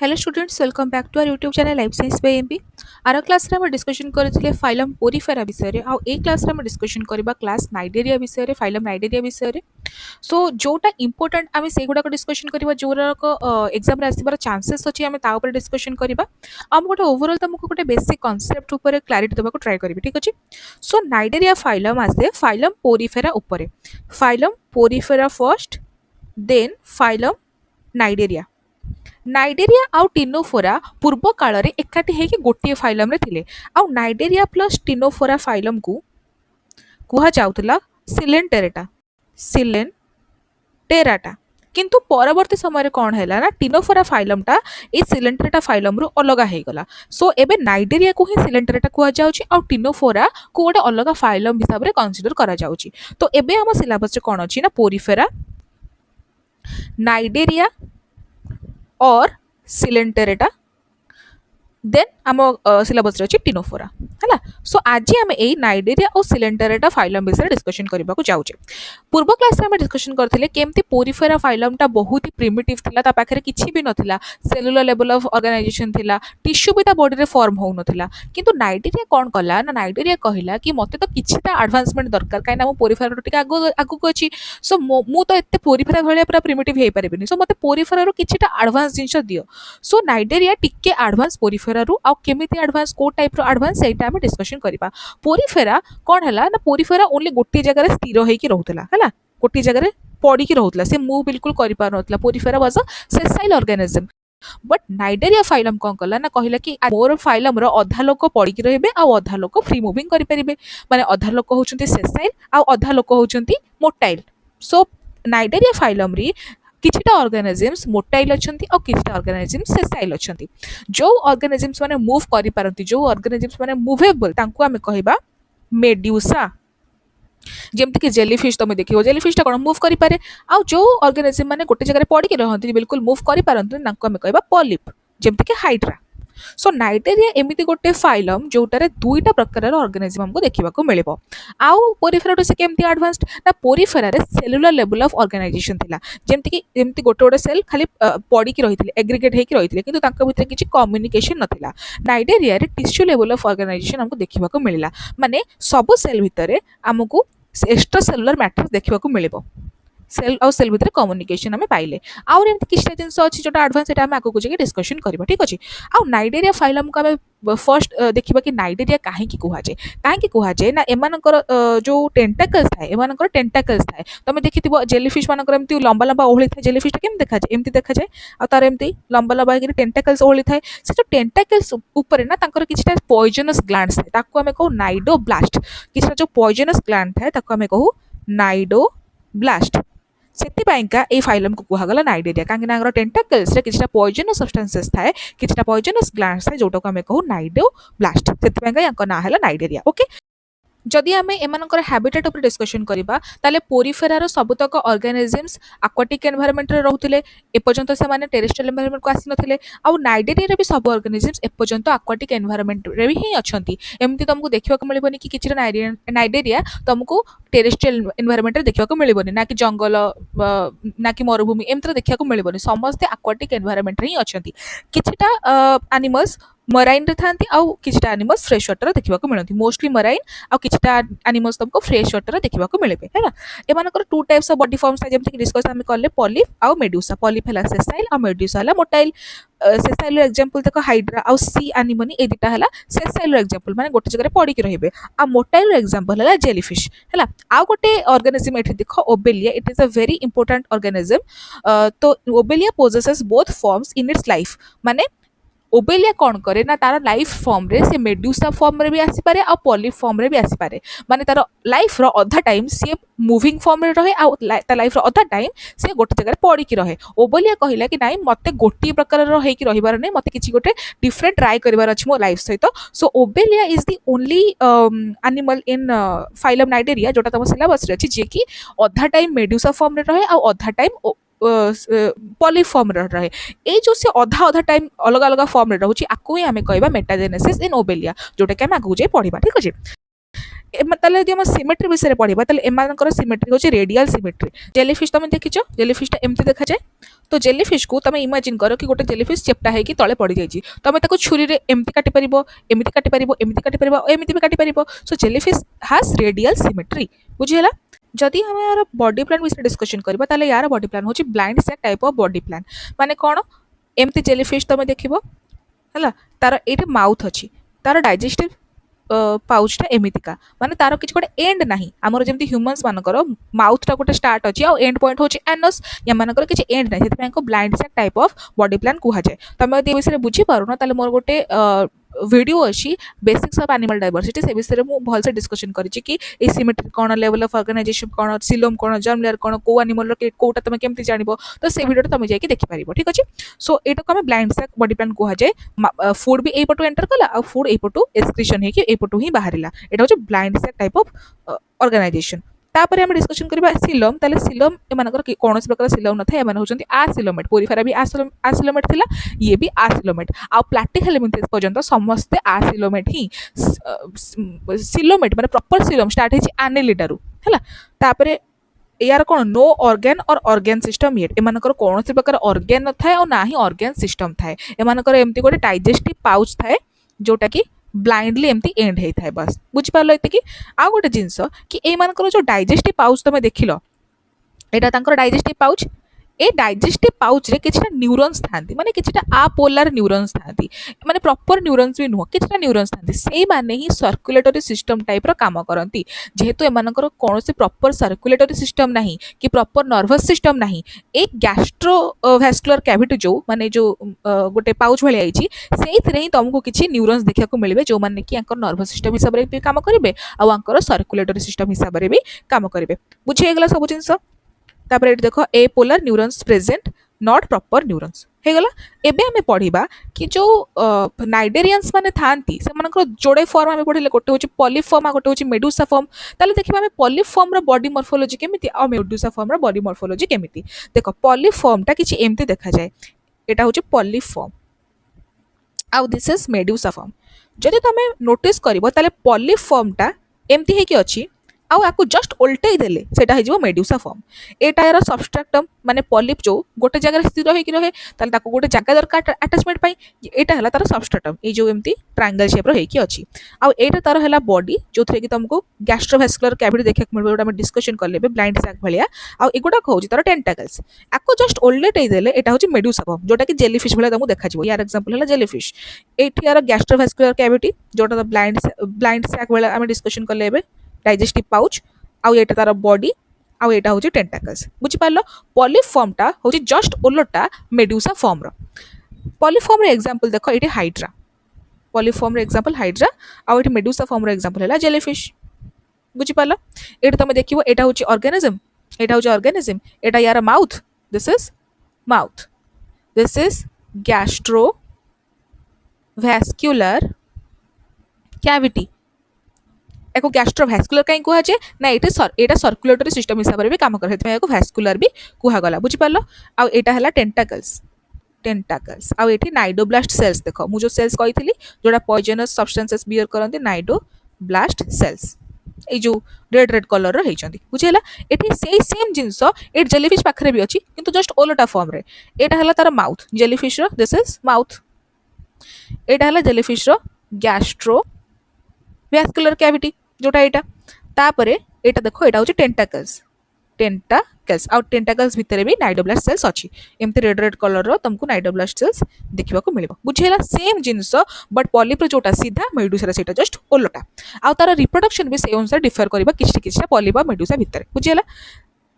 Hello students, welcome back to our YouTube channel life science by MB. आर class रे हम discussion करथिले phylum Porifera विषय रे। आ ए क्लास रे हम डिस्कशन करबा क्लास नाइडेरिया विषय रे, फाइलम नाइडेरिया विषय रे। सो जोटा इंपोर्टेंट आमे से गुडा को डिस्कशन करबा, जोरा को एग्जाम रे आसीबार चांसेस अछि, आमे ता ऊपर डिस्कशन करबा। हम गोटे ओवरऑल तुमको गोटे बेसिक कांसेप्ट ऊपर क्लैरिटी देबा को ट्राई करबी, ठीक अछि। सो नाइडेरिया फाइलम आसे फाइलम पोरिफेरा ऊपर। Phylum porifera first, then phylum cnidaria. Cnidaria आउ टिनोफोरा पूर्व काल रे एकाठी हेकि गोटे फाइलम रे थिले। आउ नाइडेरिया प्लस टिनोफोरा फाइलम को कुहा जाउतला सिलेंटेरेटा, सिलेंटेराटा। किंतु परवर्ती समय कौन हैला ना, टिनोफोरा फाइलम टा ए सिलेंटेरेटा फाइलम रु अलगा हे गला। सो एबे नाइडेरिया को ही सिलेंटेरेटा कुहा जाउची, आउ टिनोफोरा को गोटे अलगा फाइलम हिसाब रे कंसीडर करा जाउची। तो एबे हम सिलेबस रे कोन अछि ना, पोरिफेरा, नाइडेरिया और सिलेंटेरेटा, देन आम सिलेबस रे टिनोफोरा हैला। सो आज आम ए नाइडेरिया और सिलेंटेरेटा फाइलम विषय डिस्कशन करबा को जाउचे। पूर्व क्लास रे हम डिस्कशन करथिले केमती पोरिफेरा फाइलम टा बहुत ही प्रिमिटिव थिला, ता पाखरे किछि भी नथिला, सेलुलर लेवल ऑफ ऑर्गेनाइजेशन थिला, टिश्यू भी ता बॉडी रे फॉर्म हो नथिला। किंतु नाइडेरिया कोन कला ना, नाइडेरिया कहिला कि मते तो किछि ता एडवांसमेंट दरकार, काई ना मो पोरिफेरा टिके आगु को अछि। सो मु तो एते पोरिफेरा भलिया पूरा प्रिमिटिव हे परिबिनी। सो मते पोरिफेरा रो किछि ता एडवांस जिंस दियो। सो नाइडेरिया टिके एडवांस पोरिफेरा रु आ केमिति एडवांस को टाइप रो एडवांस सेटा हम डिस्कशन करिबा। पोरिफेरा कोन हला ना, पोरिफेरा ओनली गोटे जगह रे स्थिर होई कि रहउतला हैला, गोटे जगह रे पड़ी कि रहउतला, से मूव बिल्कुल करि पार नथला। Porifera was a sessile organism. But Cnidaria phylum कोन कला ना, कहिला कि मोर फाइलम रो अधा लोक पड़ी कि रहबे आ अधा लोक फ्री मूविंग करि परिबे। माने अधा लोक होचंती सेसाइल आ अधा लोक होचंती मोटाइल। सो नाइडेरिया फाइलम री किछिटा ऑर्गेनिजम्स मोटाइल अछंती और किछिटा ऑर्गेनिजम्स सेसाइल अछंती। जो ऑर्गेनिजम्स माने मूव करि पारंती, जो ऑर्गेनिजम्स माने मूवेबल, तांको हमें कहबा मेड्यूसा। जेमति कि जेलीफिश तुम देखियो, जेलीफिश टा कोन मूव करि पारे। आ जो ऑर्गेनिजम माने गोटे जगह रे पड़ी कि रहंती, बिल्कुल मूव करि पारंती, तांको हमें कहबा पॉलिप, जेमति कि हाइड्रा। सो नाइडेरिया एमिति गोटे फाइलम जोटारे दुईटा प्रकार ऑर्गेनिज्म हमको देखा मिलिबो। आउ पोरिफेरा से केमती एडवांस्ड ना, पोरिफेरा रे सेलुलर लेवल ऑफ ऑर्गेनाइजेशन थिला, जेमति गोटे गोटे सेल खाली पड़ी कि रहिथिले, एग्रीगेट हेकि रहिथिले, किंतु तांका भितर किछि कम्युनिकेशन नथिला। नाइडेरिया रे टिश्यू लेवल ऑफ ऑर्गेनाइजेशन हमको देखा मिलिला, माने सब सेल भितर हमको एक्स्ट्रा सेलुलर मैट्रिक्स देखा मिलिबो। सेल और सेल भितर कम्युनिकेशन हमें पाइले। आउर एमति किछटा जिंस अछि जोटा एडवांस, एटा हम आगु को जे डिस्कशन करबा, ठीक अछि। आ नाइडेरिया फाइलम को हमें फर्स्ट देखिबा कि नाइडेरिया काहे की कुहा जाय। काहे की कुहा जाय ना, एमानकर जो टेंटाकल्स थाए, एमानकर टेंटाकल्स थाए। तमे देखिथिबो जेलीफिश मानकर एमति लंबा लंबा ओहଳି थाए, जेलीफिश टा केम देखा जाय, एमति देखा जाय। आ तार एमति लंबा लंबा कि टेंटाकल्स ओहଳି थाए। से जो टेंटाकल्स ऊपर ना तांकर किछटा पॉइजनस ग्लैंड्स थाए, ताको हमें कहू नाइडोब्लास्ट। किछटा जो पॉइजनस ग्लैंड थाए ताको हमें कहू नाइडोब्लास्ट। सेतिपाइका ए फाइलम को कुहागला नाइडेरिया, कांगे ना टेंटाकल्स रे किछटा पॉइजनस सब्सटेंसेस थाए, किछटा पॉइजनस ग्लैंड्स थाए, जोटा को हमें कहू नाइडोब्लास्ट। सेतिपाइका यांको ना हैला नाइडेरिया। ओके, जदि आमे एमानकर हैबिटेट ऊपर डिस्कशन करिबा, ताले पोरिफेरा रो सबतक ऑर्गेनिजम्स एक्वाटिक एनवायरनमेंट रे रहउथिले, एपर्यंत से माने टेरेस्ट्रियल एनवायरनमेंट को आसी नथिले। आ नाइडेरिया रे भी सब ऑर्गेनिजम्स एपर्यंत एक्वाटिक एनवायरनमेंट रे ही अछंती। एमति तुमको देखिबा को मिलिबोनी कि किछटा नाइडेरिया तुमको टेरेस्ट्रियल एनवायरनमेंट रे देखिबा को मिलिबोनी, ना कि जंगल ना कि मरुभूमि एमति देखिबा को मिलिबोनी। समस्त एक्वाटिक एनवायरनमेंट रे ही अछंती। किछटा एनिमल्स मराइन रे थांती, आउ किछटा एनिमल्स फ्रेश वाटर देखिबा को मिलंती। मोस्टली मराइन आउ किछटा एनिमल्स तुमको फ्रेश वाटर देखिबा को मिलेबे, हैना। एमानकर two types of body forms था, जेमति कि डिस्कस हम करले पॉलिप आउ मेडुसा। पॉलिप हला सेसाइल आ मेडुसा हला मोटाइल। सेसाइल एग्जांपल देखो हाइड्रा आउ सी एनिमोनी, ए दिटा हला सेसाइल एग्जांपल, माने गोटे जगह रे पड़ी कि रहिबे। आ मोटाइल एग्जांपल हला जेलीफिश, हैला। आ गोटे ऑर्गेनिज्म एठी देखो Obelia, it is a very important organism. तो Obelia possesses both forms in its life. माने ओबेलिया कौन करे ना, तार लाइफ फॉर्म रे से मेडुसा फॉर्म रे भी आसी पारे आ पॉलिप फॉर्म रे भी आसी पारे। माने तार लाइफ रो अधा टाइम से मूविंग फॉर्म रे रहे, आ तार लाइफ रो अधा टाइम से गोटे जगह पड़ी कि रहे। ओबेलिया कहिला कि नाइ, मते गोटी प्रकार रो हे कि रहिबार नै, मते किछि गोटे डिफरेंट ट्राई करबार अछि मो लाइफ सहित। So Obelia is the only animal in phylum Cnidaria जोटा तम सिलेबस रे अछि, जे कि अधा टाइम मेडुसा फॉर्म रे रहे आ अधा टाइम पॉलिप फॉर्म रहे। ए जो से अधा अधा टाइम अलग अलग फॉर्म रे रहउची, आकु ही हमें कहबा मेटाजेनेसिस इन ओबेलिया, जोटा कि हम आगु जे पढ़िबा, ठीक अछि। ताले यदि हम सिमेट्री विषय पढ़िबा, ताले एमानकर सिमेट्री होची रेडियल सिमेट्री। जेलीफिश तुम देखिचो, जेलीफिश टा एमति देखा जाय। तो जेलीफिश को तुम इमेजिन कर कि गोटे जेलीफिश चेप्टा है कि तले पड़ जाइए तुम ताको छुरी रे एमती काटी परिबो एमती काटी परिबो एमती काटी परिबो एमती भी काटी परिबो सो जेलीफिश हैज रेडियल सिमेट्री बुझिला जदि हम यार बॉडी प्लान विषय डिस्कशन करबा ताले यार बॉडी प्लान होची blind sac type of body plan माने कोन एमती जेलीफिश तुम देखिबो हला तार एटे माउथ अछि तार डाइजेस्टिव पाउचटा एमितिका माने तार किछ गोटे एंड नाही हमर जेमति ह्यूमंस मानकर माउथ टा गोटे स्टार्ट अछि आ एंड पॉइंट होछि एनस या मानकर किछ एंड नाही सेति को blind sac type of body plan कुहा जाय तमे यदि विषय बुझी पारो ना ताले मोर गोटे वीडियो अच्छी बेसिक्स ऑफ एनिमल डायवर्सिटी से विषय में भल से डिस्कशन करिछि कि ए सिमेट्री कोन लेवल ऑफ ऑर्गेनाइजेशन कोन सिलोम कोन जर्म लेयर कोन को एनिमल रो कोटा तमे केमति जानिबो तो से वीडियो तमे जाई कि देखि परिबो ठीक अछि सो एटा को हम ब्लाइंड सैक बॉडी प्लान कुहा जाय फूड भी एपटू एंटर कला आ फूड एपटू एक्सक्रीशन हे कि एपटू ही बाहरिला एटा होछि blind sac type of organization तापर हम डिस्कशन करबा सिलोम ताले सिलोम ए मानकर कोनोसी प्रकार सिलोम न थाए एमान होचंती आसिलोमेट पोरिफेरा भी आसिलोमेट थिला ये भी आसिलोमेट आ प्लैटिहेल्मिंथेस पर्यंत समस्त आसिलोमेट ही सिलोमेट माने प्रॉपर सिलोम स्टार्ट हेछि एनेलिडा रु हैला तापर यार कौन नो ऑर्गेन और ऑर्गेन सिस्टम येट एमानकर कोनोसी प्रकार ऑर्गेन न थाए और ना ही ऑर्गेन सिस्टम थाए एमानकर एमती गोटे डाइजेस्टिव पाउच थाए जोटा कि ब्लाइंडली एमती एंड होता है बस बुझी पार्लो एति कि आ गोटे जिनस कि ए मानकर जो डाइजेस्टिव पाउच तुम देखिल एटा तांकर डाइजेस्टिव पाउच ए डाइजेस्टिव पाउच रे किछटा न्यूरॉन्स थांती माने किछटा अपोलर न्यूरॉन्स थांती माने प्रॉपर न्यूरॉन्स भी नुह किछटा न्यूरॉन्स थांती सेई माने ही सर्कुलेटरी सिस्टम टाइप रो काम करंती जेहेतु एमानकर कोनोसी प्रॉपर सर्कुलेटरी सिस्टम नाही कि प्रॉपर नर्वस सिस्टम नाही ए गैस्ट्रो वैस्कुलर कैविटी जो माने जो गोटे पाउच भले आइछि सेइथरे ही तुमको किछि न्यूरॉन्स देखा को मिलबे जो माने कि अंकर नर्वस सिस्टम हिसाब रे भी काम करिवे आ अंकर सर्कुलेटरी सिस्टम हिसाब रे भी काम करिवे बुझे गेला सब जिंस तापर एट देखो apolar neurons present not proper neurons हे गला एबे हमें पढ़िबा कि जो नाइडेरियंस माने थांती से मानकर जोड़े फॉर्म हमें पढ़िले गोटे होची पॉलीफॉर्म आ गोटे होची मेडुसा फॉर्म ताले देखिबा हमें पॉलीफॉर्म रो बॉडी मॉर्फोलॉजी केमिति आ मेडुसा फॉर्म रो बॉडी मॉर्फोलॉजी केमिति देखो पॉलीफॉर्म टा किछि एमति देखा जाय एटा होची पॉलीफॉर्म आउ दिस इज मेडुसा फॉर्म जदि तमे नोटिस करबो ताले पॉलीफॉर्म टा एमति हे कि अछि आउ आकु जस्ट उल्टै देले सेटा हे जिवो मेडुसा फॉर्म एटा यार सबस्ट्रैक्टम माने पॉलिप जो गोटे जगह स्थिर होई कि रहे ताले ताको गोटे जगह दरकार अटैचमेंट पई एटा हला तार सबस्ट्रैक्टम ए जो एमती ट्रायंगल शेप रो हे कि अछि आउ एटा तार हला बॉडी जो थे कि तुमको गैस्ट्रोवैस्कुलर कैविटी देखक मिलबो जोटा हम डिस्कशन कर लेबे ब्लाइंड सैक भलिया आउ एगुडा कहउची तार टेंटाकल्स आकु जस्ट उल्टै देले एटा होची मेडुसा फॉर्म जोटा कि जेलीफिश भलिया तुमको देखा जिवो यार एग्जांपल हला जेलीफिश एठी यार गैस्ट्रोवैस्कुलर कैविटी जोटा ब्लाइंड सैक भलिया हम डिस्कशन कर लेबे डाइजेस्टिव पाउच आउ एटा तार बॉडी आउ एटा होची टेंटाकल्स बुझी पारलो पॉलीफॉर्म टा होची जस्ट उलटा मेडुसा फॉर्म रो पॉलीफॉर्म रे एग्जांपल देखो एटी हाइड्रा पॉलीफॉर्म रे एग्जांपल हाइड्रा आउ एटी मेडुसा फॉर्म रे एग्जांपल हला जेलीफिश बुझी पारलो एटा तमे देखिबो एटा होची ऑर्गेनिज्म एटा यार mouth this is gastro vascular cavity echo gastrovascular कहीं कुहा जे ना एटा सर्कुलेटरी सिस्टम हिसाब रे भी काम करे हेतमे एको वैस्कुलर भी कुहा गला बुझी पारलो आ एटा हला टेंटाकल्स आ एठी नाइडोब्लास्ट सेल्स देखो मु जो सेल्स कहितली जोडा पॉइजनस सब्सटेंसेस बियर करंती नाइडोब्लास्ट सेल्स ए जो रेड कलर रो हेचंती बुझिला एठी सेम जिंस एट जेलीफिश पाखरे भी अछि किंतु जस्ट ओलोटा फॉर्म रे एटा हला तार माउथ जेलीफिश रो दिस इज माउथ एटा हला जेलीफिश रो गैस्ट्रो वैस्कुलर कैविटी जोटा एटा तापरे एटा देखो एटा होची टेंटाकल्स आउ टेंटाकल्स भितरे भी नाइडोब्लास्ट सेल्स अछि एमते रेड कलर रो तुमको नाइडोब्लास्ट सेल्स देखिबा को मिलबो बुझिला सेम जिंस बट पॉलिप रो जोटा सीधा मेडुसा सेटा जस्ट ओलोटा आउ तार रिप्रोडक्शन भी से अनुसार डिफर करबा किछटा पॉलिप आ मेडुसा भितरे बुझिला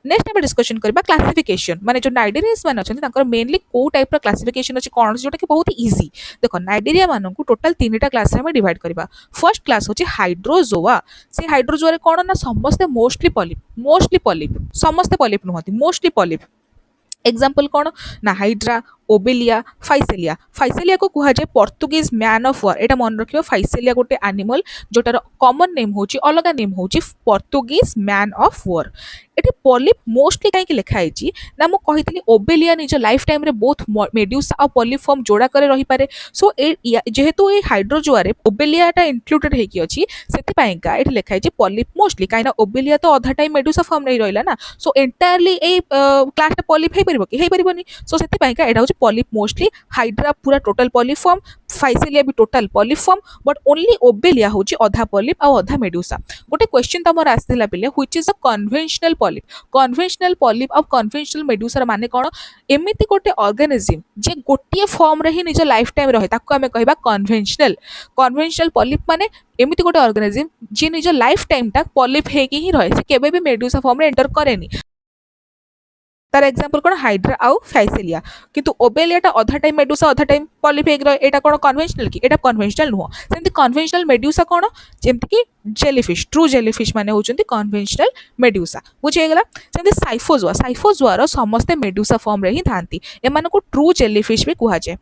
नेक्स्ट हम डिस्कशन करबा क्लासिफिकेशन माने जो नाइडेरियंस मान अछन तांकर मेनली को टाइप रो क्लासिफिकेशन अछि कोन जोटा कि बहुत इजी देखो नाइडेरिया मानन को टोटल तीनटा क्लास में डिवाइड करबा फर्स्ट क्लास होछि हाइड्रोजोआ से हाइड्रोजोआ रे कोन ना समस्त मोस्टली पॉलिप समस्त पॉलिप नहति मोस्टली पॉलिप एग्जांपल कोन ना हाइड्रा ओबेलिया फाइसेलिया फाइसेलिया को कह जाए पोर्तुगीज मैन ऑफ वार एटा मन रखियो फाइसेलिया गोटे एनिमल जोटार कॉमन नेम होची अलग नेम होची Portuguese man of war eighty polyp mostly कहीं लिखाई ना मु कही ओबेलिया निज लाइफ टाइम रे बोथ मेड्यूसा और पॉलिप फॉर्म जोड़ा करे रही पारे सो जेहेतु ये हाइड्रोजोआरे ओबेलियाटा इंक्लूडेड होकी अछि सेतिपाइका एटी लिखाई पॉलिप मोस्टली कहीं ओबेलिया तो अधा टाइम मेडुसा फॉर्म नहीं रहिला ना सो एंटायरली ए क्लासटा पॉलिप हे परबो कि हे परबोनी सो सेतिपाइका एटा होची पॉलिप मोस्टली हाइड्रा पूरा टोटल पॉलिप फॉर्म फाइसेलिया भी total polyp form but only Obelia होची अधा पॉलिप और अधा मेडुसा गोटे क्वेश्चन तमर आस्थिला पिले which is a conventional polyp और कन्वेंशनल मेडुसा माने कोन एमिति गोटे ऑर्गेनिज्म जे गोटिए फॉर्म रे ही निज लाइफ टाइम रहे ताको आमे कहबा कन्वेंशनल पॉलिप माने एमिति गोटे ऑर्गेनिज्म जे निज लाइफ टाइम ता पॉलिप हे ही रहे से केबे भी मेडुसा फॉर्म रे एंटर करेनी तार एग्जांपल कोन हाइड्रा आउ फाइसेलिया किंतु ओबेलियाटा अधा टाइम मेडुसा अधा टाइम पॉलिप हेग एटा कोन कन्वेंशनल की एटा कन्वेंशनल नुह सेमति कन्वेंशनल मेडुसा कोन जेमति की जेलीफिश ट्रू जेलीफिश माने होचंती कन्वेंशनल मेडुसा बुझे गेला सेमति साइफोजुआ रो समस्त मेडुसा फॉर्म रे ही थांती एमान को ट्रू जेलीफिश भी कुहा जाय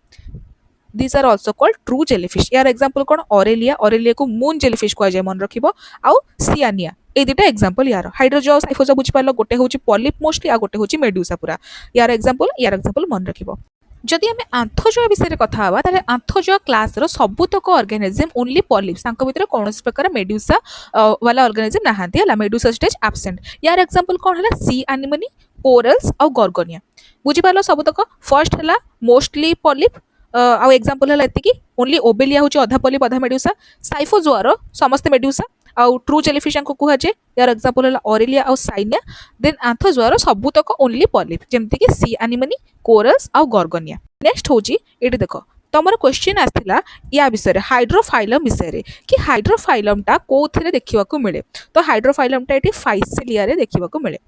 these are also called true jellyfish यार एग्जांपल कोन ऑरेलिया को मून जेलीफिश कुहा जाय मन रखिबो आउ सियानिया ए दुटा एग्जांपल यार हाइड्रोजोआ साइफोजा बुझ पालो गोटे होची पॉलिप मोस्टली आ गोटे होची मेडुसा पूरा यार एग्जांपल मन रखिबो जदि आमे आंथोजोआ विषय रे कथा हवा ताले आंथोजोआ क्लास रो सबुतक ऑर्गेनिज्म ओनली पॉलिप्स तांको भितर कोनोस प्रकार मेडुसा वाला ऑर्गेनिज्म नाहांती हला मेडुसा स्टेज एब्सेंट यार एग्जांपल कोन हला सी एनिमनी कोरल्स और गॉर्गोनिया बुझि पालो सबुतक फर्स्ट हला मोस्टली पॉलिप आउ एग्जांपल हला एति की ओनली ओबेलिया होची अधा पॉलिप अधा मेडुसा साइफोजुआ रो समस्त मेडुसा आउ ट्रू जेलीफिश को कुहा जे यार एग्जांपल हला ऑरेलिया आउ साइनिया देन आंथोजुआ रो सबुतक ओनली पॉलिप जेमति की सी एनिमनी कोरल्स आउ गॉर्गोनिया नेक्स्ट होची एटी देखो तमर क्वेश्चन आस्थिला या विषय रे हाइड्रोफाइलम विषय रे कि हाइड्रोफाइलम टा कोथिरे देखिबा को मिले तो हाइड्रोफाइलम टा एटी फाइसेलिया रे देखिबा को मिले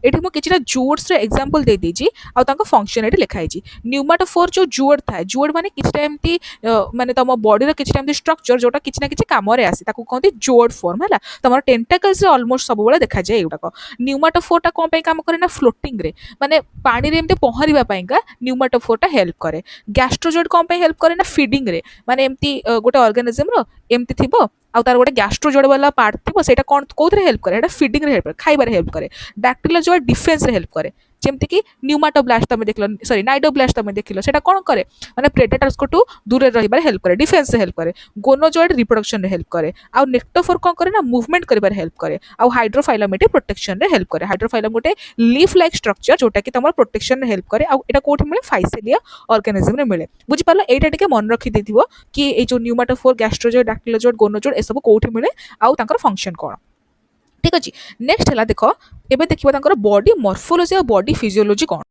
एठी मो किछिना जूड्स रे एग्जांपल दे दीजी आ ताको फंक्शन एठी लिखाई छी न्यूमाटोफोर जो जूड था जूड माने किछटा एम्ति माने तम बॉडी रो किछटा एम्ति स्ट्रक्चर जोटा किछना किछि काम रे आसी ताको कहते जोड फॉर्म हला तमर टेंटाकल्स रे ऑलमोस्ट सब बेले देखा जाय एउटाको न्यूमाटोफोर टा कोन पे काम करे ना फ्लोटिंग रे माने पानी रे एम्ति पहरिबा पयका न्यूमाटोफोर टा हेल्प करे गैस्ट्रोजोड कोन पे हेल्प करे ना फीडिंग रे माने एम्ति गोटे ऑर्गेनिज्म रो एम्ति थिबो आ तार गोटे गैस्ट्रोजोड वाला पार्ट थी सेटा कौन कोथरे हेल्प करे एटा फीडिंग रे हेल्प करे खाइबार हेल्प करे डैक्टिलोजोड डिफेंस रे हेल्प करे जेमति कि न्यूमाटोब्लास्ट तमे देखलो सॉरी नाइडोब्लास्ट तमे देखिलो सेटा कोन करे माने प्रेडेटर्स को टू दूर रहिबार हेल्प करे डिफेंस रे हेल्प करे गोनोजोइड रिप्रोडक्शन रे हेल्प करे आ नेक्टोफोर कोन करे ना मूवमेंट करिबार हेल्प करे आ हाइड्रोफाइलम एटी प्रोटेक्शन रे हेल्प करे हाइड्रोफाइलम गोटे लीफ लाइक स्ट्रक्चर जोटा कि तमर प्रोटेक्शन रे हेल्प करे आ एटा कोठी मिले फाइसेलिया ऑर्गेनिज्म रे मिले बुझि पालो एटा टिके मन रखि देथिबो कि ए जो न्यूमाटोफोर गैस्ट्रोजोइड डैक्टिलोजोइड गोनोजोइड ए सब कोठी मिले आ तांकर फंक्शन कोन ठीक अछि नेक्स्ट हला देखो एबे देखिबो तांकर बॉडी मॉर्फोलॉजी और बॉडी फिजियोलॉजी कोन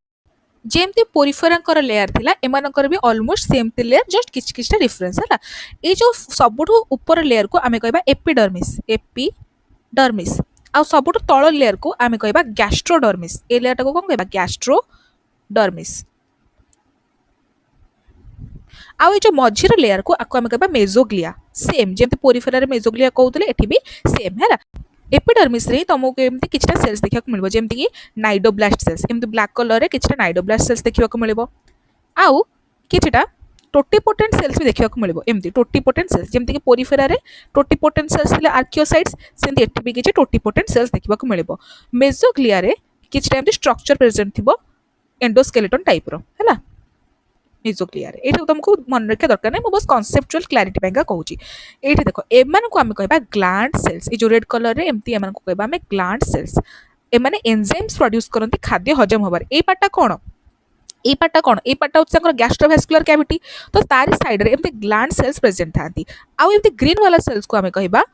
जेमती पोरिफेरांकर लेयर थिला एमानकर भी ऑलमोस्ट सेम लेयर जस्ट किछटा डिफरेंस हला ए जो सबुठु ऊपर लेयर को आमे कहबा एपिडर्मिस आ सबुठु तळ लेयर को आमे कहबा गैस्ट्रोडर्मिस ए लेयर को कोन कहबा गैस्ट्रोडर्मिस आ जो मझिर लेयर को आको आमे कहबा मेसोग्लिया सेम जेमती पोरिफेरा रे मेसोग्लिया कहउतले एठी भी सेम हैला एपिडर्मिस रे तुमको एमती किछटा सेल्स देखा को मिलबो जेमती कि नाइडोब्लास्ट सेल्स एमती ब्लैक कलर रे किछटा नाइडोब्लास्ट सेल्स देखा को मिलबो आउ किछटा टोटिपोटेंट सेल्स भी देखा को मिलबो एमती टोटिपोटेंट सेल्स जेमती कि पोरिफेरा रे टोटिपोटेंट सेल्स थिले आर्कियोसाइट्स सेमती एठी भी किछ टोटिपोटेंट सेल्स देखा को मिलबो मेसोग्लिया रे किछटा एमती स्ट्रक्चर प्रेजेंट थिबो एंडोस्केलेटन टाइप रो हैला मेसोग्लिया रे एटा तुमको मन रखे दरकार नै मो बस कांसेप्चुअल क्लैरिटी पेगा कहूची एठी देखो एमान को हमें कहबा ग्लैंड सेल्स ए जो रेड कलर रे एमती एमान को कहबा हमें ग्लैंड सेल्स ए माने एंजाइम्स प्रोड्यूस करंती खाद्य हजम होबार ए पाटा कोन ए पाटा होचंकर गैस्ट्रोवेस्कुलर कैविटी तो तारी साइड रे एमती ग्लैंड सेल्स प्रेजेंट थांती आ एमती ग्रीन वाला सेल्स को हमें कहबा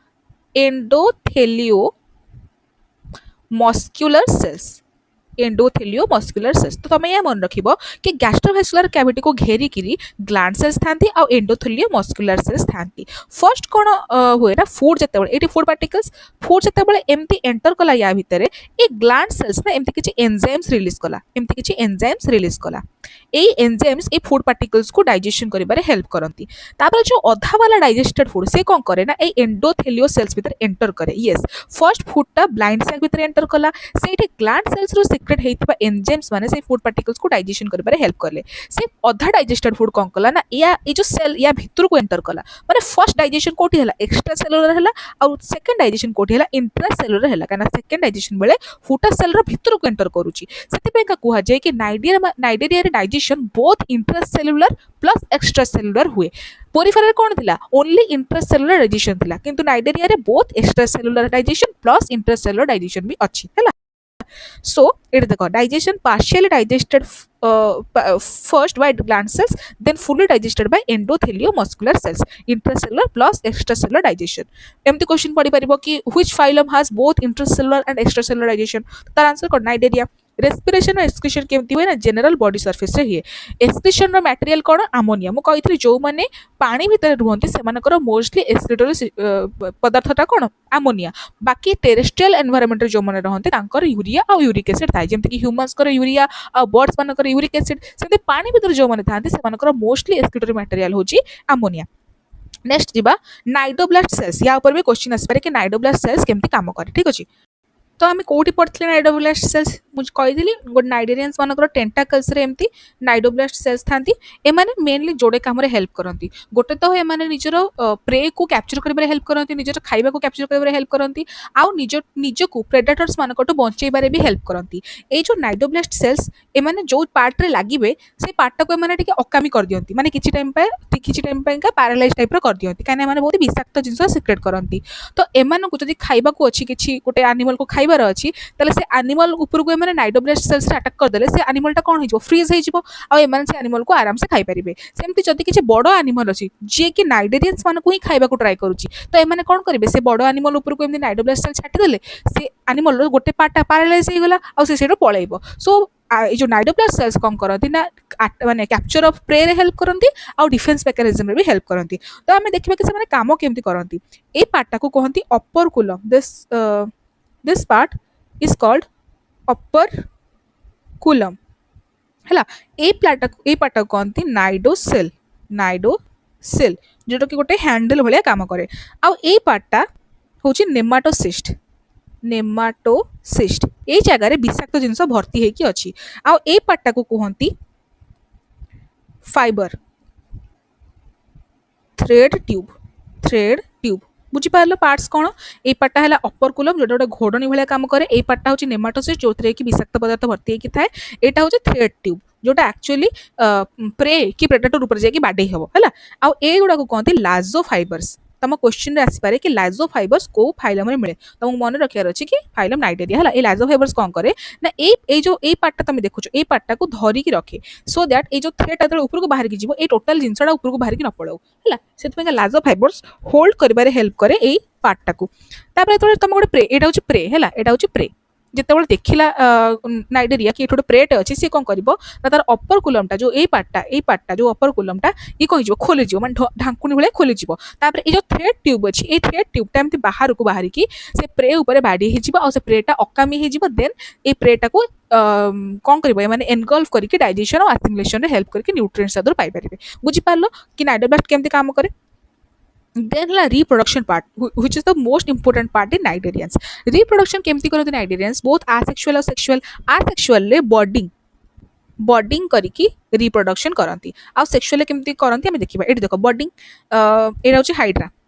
एंडोथेलियो मस्कुलर सेल्स एंडोथेलियो मस्कुलर सेल्स तो तमे या मन रखिबो कि गैस्ट्रोवेस्कुलर कैविटी को घेरी किरी ग्लैंड सेल्स थांती आ एंडोथेलियो मस्कुलर सेल्स थांती फर्स्ट कोन होय ना फूड जतेबेले एटी फूड जतेबेले एमती एंटर कला या भितरे ए ग्लैंड सेल्स ना एमती किछि एंजाइम्स रिलीज कला ए एंजाइम्स ए फूड पार्टिकल्स को डाइजेशन करिबारे हेल्प करती। तापर जो अधा वाला डाइजेस्टेड फूड से कौन करे ना ए एंडोथेलियो सेल्स भीतर एंटर करे। यस फर्स्ट फूडटा ब्लाइंड सैक भीतर एंटर कला सेठी ग्लैंड सेल्स रो सीक्रेट हेइथिबा एंजाइम्स माने से फूड पार्टिकल्स को डाइजेशन करिबारे हेल्प करले। से अधा डाइजेस्टेड फूड कौन कला ना या ए जो सेल या भीतर को एंटर कला माने फर्स्ट डाइजेशन कोठी हला एक्स्ट्रा सेलुलर हला और सेकंड डाइजेशन कोठी हला इंट्रा सेलुलर हला काना सेकंड डाइजेशन बेले फूडटा सेल रो भीतर को एंटर करूची। सेति का कुहा जाय कि नाइडेरिया रे digestion both intracellular plus extra cellular हुए। पोरिफेरा कौन थिला ओनली इंट्रासेलुलर डाइजेशन थिला किंतु नाइडेरिया रे both extra cellular digestion plus intracellular digestion भी अच्छी है। So it देखो digestion partially digested first by gland cells then fully digested by endothelial-muscular cells intracellular plus extracellular digestion। एमती क्वेश्चन पढ़ी परिबो कि which phylum has both intracellular and extracellular digestion तार answer को Cnidaria. Respiration और excretion केमती हुए ना जनरल बॉडी सरफेस रे हुए। एक्सक्रीशन रो मटेरियल कोन अमोनिया मु कहितली जो माने पानी भीतर रुहंती सेमानकर मोस्टली एक्सक्रीटरी पदार्थटा कोन अमोनिया बाकी टेरेस्ट्रियल एनवायरनमेंट रे जो माने रहंते तांकर यूरिया और यूरिक एसिड थाय जेमति कि ह्यूमंस कर यूरिया और बर्ड्स मानकर यूरिक एसिड सेते पानी भीतर जो माने थांते सेमानकर मोस्टली एक्सक्रीटरी मटेरियल होची अमोनिया। नेक्स्ट जिबा नाइडोब्लास्ट सेल्स या ऊपर भी क्वेश्चन आसपारे कि नाइडोब्लास्ट सेल्स केमती काम करे ठीक अछि। तो आम कौटी पढ़ते नाइडोब्लास्ट सेल्स मुझे कहीदेली गोटे नाइडेरियंस मानकर टेंटाकल्स रे एमती नाइडोब्लास्ट सेल्स थांती एमाने मेनली जोड़े काम रे हेल्प करती। गोटे तो एमाने निजर प्रे को कैप्चर करिबारे हेल्प करती निजर खाइबा को कैप्चर करिबारे हेल्प करती आउ निजको प्रेडेटर्स मानकटो बंचेबारे भी हेल्प करती। ए जो नाइडोब्लास्ट सेल्स एमाने जो पार्ट रे लागिबे से पार्ट को एमाने टिके अकामी कर दियंती माने किछि टाइम पे का पैरालाइज टाइप रो कर दियंती काने एमाने बहुत विषाक्त जिंस सिक्रेट करती। तो एमानो को जदी खाइबा को अछि किछि गोटे एनिमल को खाइबार अछि तले से एनिमल ऊपर को एमाने नाइडोब्लास्ट सेल्स रे अटैक कर देले से एनिमल टा कोन हो जिवो फ्रीज हो जिवो आ एमाने से एनिमल को आराम से खाइ परिबे। सेमति जदी किछि बडो एनिमल अछि जे कि नाइडेरियंस मान को ही खाइबा को ट्राई करूछि तो एमाने कोन करिवे से बडो एनिमल ऊपर को एमि नाइडोब्लास्ट सेल छाटी देले से एनिमल रो गोटे पार्ट पैरालाइज हो गेला आ से सेरो पळेइबो। सो ये जो नाइडोब्लास्ट सेल्स कौन करती ना माने कैप्चर ऑफ प्रे रे हेल्प करती और डिफेंस मैकेनिज्म रे भी हेल्प करती। तो आम देखिबा कि से काम केमती करती। ए पार्ट को कहती operculum this part is called operculum है। ए पार्ट को कहती नाइडोसेल जोटा कि गोटे हैंडल भाया काम करे। आउ ए पार्टा होची नेमाटोसिस्ट ए जगह विषाक्त जिनस भर्ती होकी अच्छी। आउ ए पार्टा को कहती फाइबर थ्रेड ट्यूब बुझीपार पार्ट्स कौन ए पार्टा है अपर कुलम जोटा गोटे घोड़नी भाया काम करे। ए पार्टा हूँ नेमाटोसिस्ट जो कि विषाक्त पदार्थ भर्ती होकी थाए। एटा हूँ थ्रेड ट्यूब जोटा एक्चुअली प्रे कि प्रेडेटर ऊपर जाके बाडे हम है। आउ ए गुड़ा को कहते लाजो फाइबर्स। तुम क्वेश्चन रे आसपारे कि लाजो फाइबर्स को फाइलम रे मिले तुमको मन रखियार अच्छी कि फाइलम नाइडेरिया है। ए लाजो फाइबर्स कौन करे ना ए जो ए पार्टा तुम देखुच ए पार्टा को धरिकी रखे सो दैट ए जो थ्रेड जो ऊपर को बाहर की जीवो ए टोटल जिनसटा ऊपर को बाहर की न पड़ो है से लाजो फाइबर्स होल्ड करिबारे हेल्प करे ए पार्टा को। तापर तुम गोटे प्रे एटा होची प्रे है एटा होची प्रे जितेबाला देखला नाइडेरिया कि गोटे प्रेट अच्छी सी कौन कर तार अपर कुलमटा जो ए पार्टा जो अपर कुलमटा ये कौन खोली माने ढांकुनी भाई खोली ये जो थ्रेड ट्यूब अच्छी ये थ्रेड ट्यूबटा एमती बाहर को बाहर की से प्रे ऊपर बाड़ी हो प्रेटा अकामी हो देन ये प्रेटा को कौन कर माने एनगल्फ करके डाइजेशन और एसिमिलेशन हेल्प करके न्यूट्रिएंट्स आदर पाई परिबे। बुझिपारलो कि नाइडोब्लास्ट केमती काम करे। Then la reproduction part which is the most important part in Nigerians. Reproduction केमती करते Nigerians both asexual और sexual। asexual ले बॉडिंग करिकी रिप्रोडक्शन करती आ सेक्सुअल केमती करती आम देखा। ये देख बॉडिंग एटा हूँ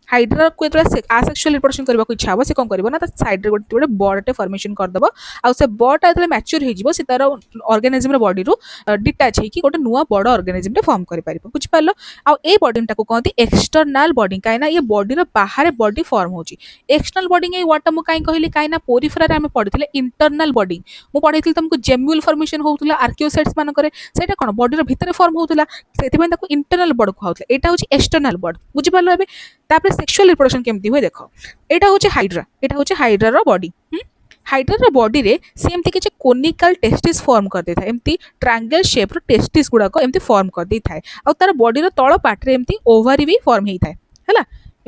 हाइड्रा को आसेक्सुअल रिप्रोडक्शन करने को इच्छा हो कौन कर साइड गोटे बर्डटे फर्मेशन करदेव आउ बर्डटा जो मैच्योर हो तार ऑर्गेनिज्म बॉडी रू डिटाच होगी गोटे नुआ बड़ ऑर्गेनिज्म फॉर्म कर बुझिपार। आउ ए बॉडिंग टाको कहते एक्सटर्नाल बॉडिंग कहीं ये बॉडी बाहर बॉडी फॉर्म होची। एक्सटर्नल बॉडिंग ये वर्डटा मुझे कहीं कहली कहीं पोरिफेरा आम पढ़ी इंटरनाल बॉडिंग मु पढ़ी तुमको जेम्यूल फॉर्मेशन होता आर्कियोसाइट्स मानक से कौन बॉडी भितर फॉर्म होता से इंटरनाल बॉड कहते यहाँ हूँ एक्सटर्नाल बॉड बुझिपार। एवं तापर सेक्सुअल रिप्रोडक्शन केमती हुए देख एटा हूँ हाइड्रा बॉडी हाइड्रा बॉडी रे से एमती किसी कोनिकल टेस्टिस फॉर्म कर देता है एमती ट्रायंगल शेप रो टेस्टिस गुड़ाक एमती फॉर्म कर देता है और तार बॉडी रो तळ पार्ट रे एमती ओवरी भी फॉर्म होता है।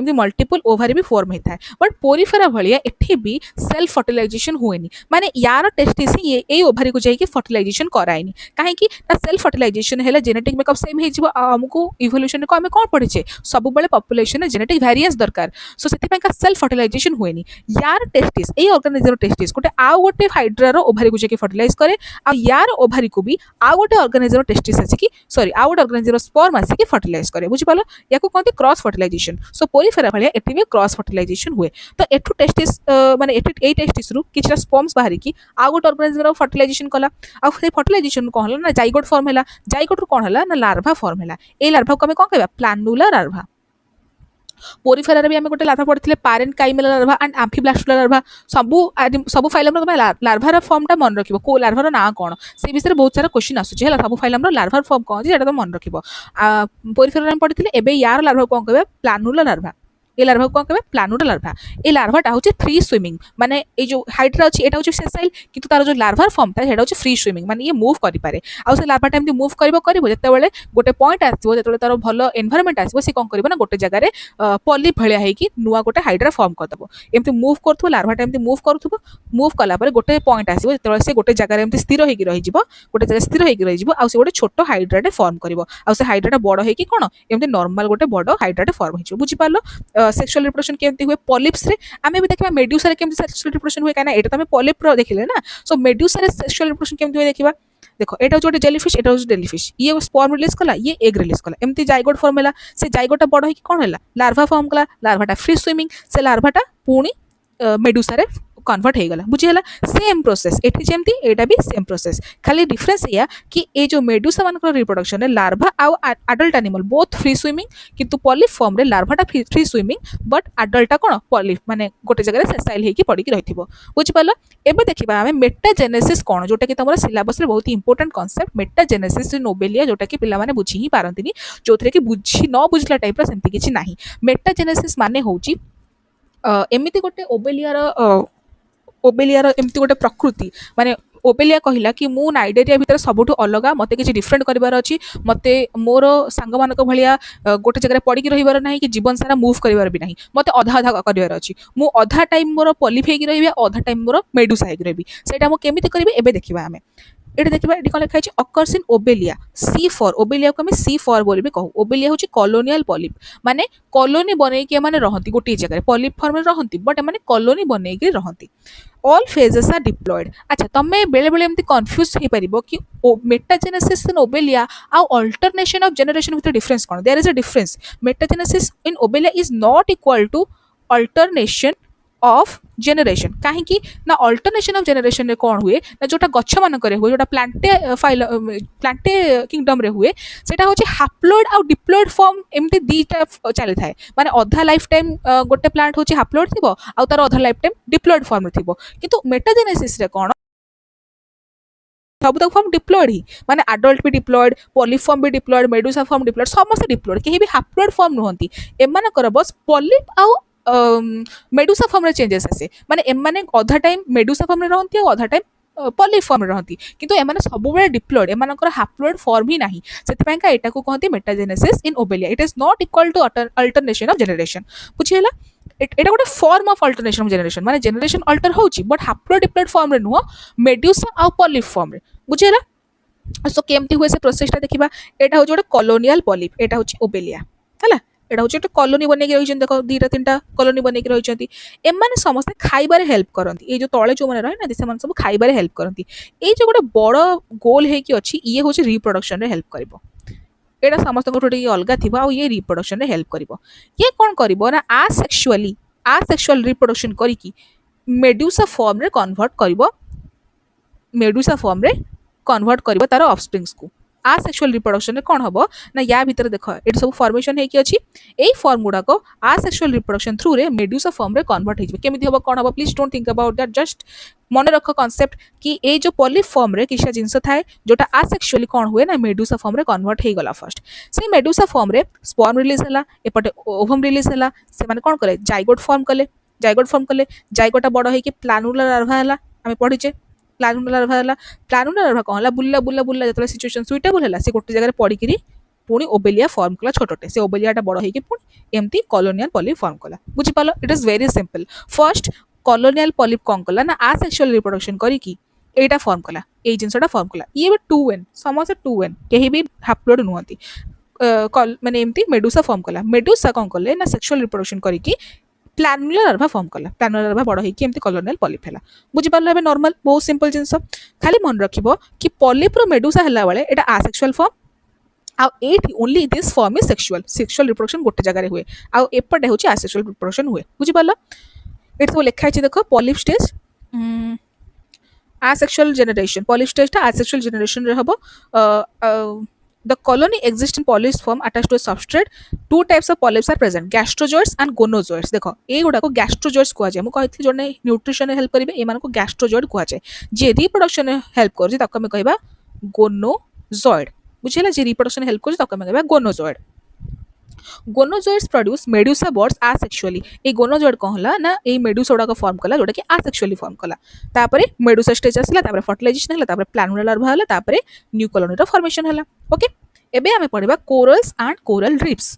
एमती मल्टीपल ओभारी भी फॉर्म होता है बट पोरिफेरा भाया एठी भी सेल्फ फर्टिलाइजेशन हुए माने यार टेस्टिस ही ये ओभारी को जाइए फर्टिलाइजेशन कराएनि कहीं ना सेल्फ फर्टिलाइजेशन है जेनेटिक मेकअप सेम होमको इवोल्यूशन को आम कौन पढ़े सब पॉपुलेशन जेनेटिक वेरिएंस दरकार सो से सेल्फ फर्टिलाइजेशन हुए यार टेस्टिस ये ऑर्गेनाइजर टेस्टिस गोटे आउ गोटे हाइड्रार ओभारी को जाइए फर्टिलाइज करे आ यार ओभारी को भी आउ गोटे ऑर्गेनाइजर टेस्टिस आसिकी सॉरी आउ गोटे ऑर्गेनाइजर स्पर्म आसिकी फर्टिलाइज करे बुझिपाल या कहते क्रॉस फर्टिलाइजेशन सो पोरिफेरा भाया एठी भी क्रॉस फर्टिलाइजेशन हुए तो एठू टेस्टिस माने एठी टेस्टिस रु किछटा स्पर्म्स बाहरी की आउ गोटे ऑर्गेनाइजर फर्टिलाइजेशन कला आ से फर्टिलाइजेशन कौन हला ना जाइगोट फॉर्म हला जाइगोट रु कौन हला ना लार्भा फॉर्म हला ए लार्भा को हमें कौन कहबा प्लानुला लार्भा पोरिफेरा भी आम गोटे लार्भा पढ़ी पारेंट काइमेला लार्भा एंड आम्फीब्लास्टुला लार्भा सबू फाइलम तुम लार्भार फॉर्म टा मन रखिबो को लार्भार ना कौन से विषय में बहुत सारा क्वेश्चन आसुची है सब फाइलम लार्भार फॉर्म कौन है तुम मन रखिबो पोरिफेरा में पढ़ी एबे यार लार्भा कौन कहबा प्लानुला लार्भा ये लार्भा कौन कहबा प्लानुला लार्भा ये लार्भाटा होची फ्री स्विमिंग माने ये जो हाइड्रा अछि एटा होची सेसाइल किंतु तार जो लार्भार फॉर्म था हेडा होची फ्री स्विमिंग माने ये मूव करि पारे आ से लार्भाटा एमती मूव करिवो जते बेले गोटे पॉइंट आसीबो जते बेले तार भलो एनवायरनमेंट आसीबो से कोन करिवो ना गोटे जगह रे पॉलिप भलिया है कि नुआ गोटे हाइड्रा फॉर्म करदबो एमती मूव करथबो लार्भाटा एमती मूव करथबो मूव कला परे गोटे पॉइंट आसीबो जते बेले से गोटे जगह रे एमती स्थिर होई कि रहि जिवो गोटे जगह स्थिर होई कि रहि जिवो आ से गोटे छोटो हाइड्राटे फॉर्म करिवो आ से हाइड्राटा बड़ है कि कोन एमती नॉर्मल गोटे बड़ हाइड्राटे फॉर्म हिजो बुझि पालो सेक्सुअल रिप्रोडक्शन केमती हुए पॉलिप्स रे आमे भी देखबा मेड्यूसा रे केमती सेक्सुअल रिप्रोडक्शन हुए काना एटा त हमें पॉलिप रो देखिले ना सो मेड्यूसा रे सेक्सुअल रिप्रोडक्शन केमती हुए देखिबा देखो एटा जो जेलीफिश एटा जो जेलीफिश ये स्पर्म रिलीज कला ये एग रिलीज कला एमती जाइगोट फॉर्म हला से जाइगोटा बड़ है कि कोन हला लार्भा फॉर्म कला लार्भाटा फ्री स्विमिंग से लार्भाटा पुणी मेडुसा रे कन्वर्ट हो गला बुझीगला सेम प्रोसेस एठी जेमती एटा भी सेम प्रोसेस खाली डिफरेंस या कि ए जो मेडुसा मानकर रिप्रोडक्शन है लार्भा आउ adult animal both free swimming किंतु पॉलिप फॉर्म रे लार्भाटा फ्री स्विमिंग बट एडल्टा कोन पॉलिप माने गोटे जगह रे सेसाइल हेकी पड़ी की रहिथिबो बुझि पाला एबे देखिबा हमें मेटाजेनेसिस कोन जोटा कि तमरा सिलेबस रे बहुत इंपोर्टेंट कांसेप्ट मेटाजेनेसिस नोबेलिया जोटा कि पिला माने बुझी ही पारंतिनी जोथरे कि बुझी न बुझला टाइप रा सेंति किछि नाही मेटाजेनेसिस माने होउची एमिति गोटे ओबेलियार एमती गोटे प्रकृति माने ओबेलिया कहला कि मु नाइडेरिया भितर सबुठु अलगा मते किछि डिफरेंट करिवार अछि मते मोर सांग मानक भलिया गोटे जगह पड़ी की रहिवार नाही कि जीवन सारा मूव करिवार भी नाही मते आधा आधा करिवार अछि मु आधा टाइम मोर पॉलिप हेकी रहिबे आधा टाइम मोर मेडुसा हेकी रहिबे सेटा मु केमिति करिबे एबे देखिबा हमें एटा देखिबा एटी कोन लिखा अछि occurs in obelia see for obelia को हम सी फॉर बोली भी कहू ओबेलिया होची कॉलोनियल पॉलिप माने कॉलोनी बनै के माने रहंती गोटी जगह पॉलिप फॉर्म में रहंती बट माने कॉलोनी बनै के रहंती ऑल फेजेस आर डिप्लॉयड अच्छा तमे बेले बेले एमती कंफ्यूज हे परिबो कि मेटाजेनेसिस इन ओबेलिया आ alternation of generation with difference कोन there is a difference metagenesis in obelia is not equal to alternation of generation कहीं ना अल्टरनेशन ऑफ जेनरेशन रे कौन हुए ना जोटा गच्छ मान हुए जोटा प्लांटे किंगडम रे हुए सेटा होची हाप्लॉइड आ डिप्लॉइड फॉर्म एमती दीटा चली थाए माने अधा लाइफ टाइम गोटे प्लांट होची हाप्लॉइड थिबो आ तार अधा लाइफ टाइम डिप्लॉइड फॉर्म रे थिबो किंतु मेटाजेनेसिस रे कौन सब तक फॉर्म डिप्लॉइड ही माने एडल्ट भी डिप्लॉइड पॉलिप फॉर्म भी डिप्लॉइड मेडुसा फॉर्म डिप्लॉइड समस्त डिप्लॉइड केही भी हाप्लॉइड फॉर्म नुहंती एमानकर बस पॉलिप आ मेडुसा फॉर्म रे चेंजेस आसे माने एमाने अधा टाइम मेडुसा फॉर्म रे रहंती आ अधा टाइम पॉलिप फॉर्म रे रहंती किंतु एमाने सब बेले डिप्लॉइड एमानकर हाप्लॉइड फॉर्म ही नाही सेति का एटा को कहंती metagenesis in Obelia it is not equal to alternation of generation बुझियला एटा गोटे form of alternation of generation माने जनरेशन अल्टर होची बट हाप्लॉइड डिप्लॉइड फॉर्म रे नुह मेडुसा आ पॉलिप फॉर्म रे बुझियला सो केमती हुए से प्रोसेसटा देखिबा एटा हो जोटे कॉलोनियल पॉलिप एटा होची ओबेलिया हला एटा होची एक कॉलोनी बने के रहिछन देखो दीटा तीनटा कॉलोनी बने के रहिछंती एमाने समस्त खाइबारे हेल्प करंती ए जो तळे जो माने रहे ना से मन सब खाइबारे हेल्प करंती ए जो गोटे बड़ गोल हे कि अछि ये होची रिप्रोडक्शन रे हेल्प करबो एटा समस्त गोटे अलगा थिबा आ ये रिप्रोडक्शन रे हेल्प करबो ये कोन करबो ना आसेक्सुअल रिप्रोडक्शन करी कि मेडुसा फॉर्म रे कन्वर्ट करबो मेडुसा फॉर्म रे कन्वर्ट करबो तार ऑफस्प्रिंग्स को आसेक्सुअल रिप्रोडक्शन रे कोन हबो ना या भीतर देखो एट सब फॉर्मेशन हे कि अछि एई फॉर्म गुडा को आसेक्सुअल रिप्रोडक्शन थ्रू रे मेडुसा फॉर्म रे कन्वर्ट हे केमिति हबो कोन हबो please don't think about that just मन रख कांसेप्ट कि ए जो पॉलिप फॉर्म रे किछा जिंस थाए जोटा आसेक्सुअली कोन हुए ना मेडुसा फॉर्म रे कन्वर्ट हे गला फर्स्ट से मेडुसा फॉर्म रे स्पर्म रिलीज हला एपटे ओवम रिलीज हला से माने कोन करे जाइगोट फॉर्म कले जाइगोटा बड़ हे कि प्लानुला लार्वा हला हमें पढिचे प्लानुला लार्वा हला प्लानुला लार्वा कोन हला बुल्ला जतले सिचुएशन सुइटेबल हला से गोटे जगह पड़ी किरी पुणी ओबेलिया फॉर्म कला छोटे से ओबेलियाटा बड़ होगी पुणी एमती कॉलोनियल पॉलिप फॉर्म कला बुझिपाल it is very simple first colonial polyp कौन कला ना आसेक्सुअल रिप्रोडक्शन करिकी एटा फॉर्म कला ए जिनसटा फॉर्म कला ये भी 2n समस्त 2n कहीं भी हाप्लोइड नुहंती माने एमती मेडुसा फॉर्म कला मेडुसा कौन कले ना सेक्सुअल रिप्रोडक्शन करिकी प्लानुला लार्भा फॉर्म कला प्लानुला लार्भा बड़ होगी एमती कॉलोनियल पॉलिप हैला बुझी पारला बे नॉर्मल बहुत सिंपल जिंस खाली मन रखिबो कि पॉलिप रो मेडुसा हैला बेले एटा आसेक्सुअल फॉर्म आउ at only this form is sexual reproduction गोटे जगह हुए आउ एपटे होची आसेक्सुअल रिप्रोडक्शन हुए बुझी पारला एट सब लिखा है देखो polyp stage asexual generation polyp stage ta asexual generation re hobo the colony exists in polyps form attached to a substrate two types of polyps are present gastrozoids and gonozoids देखो ए गुडा को gastrozoids कुआ जाय मु कहिथि जोने nutrition help करिवे ए मान को gastrozoid कुआ जाय जे रिप्रोडक्शन हेल्प कर जे ताको हम कहबा gonozoid बुझिला जे रिप्रोडक्शन हेल्प कर जे ताको हम कहबा gonozoid gonozoids produce medusa buds asexually ए गोनोजोइड कहला ना ए मेडुसा गुडा को फॉर्म कला जोटा कि asexually फॉर्म कला तापरे मेडुसा स्टेज आसला तापरे फर्टिलाइजेशन हला तापरे प्लानुला लार्भा हला तापरे न्यू कॉलोनी रो फॉर्मेशन हला ओके एबे हमें पढिबा कोरल्स एंड कोरल रीफ्स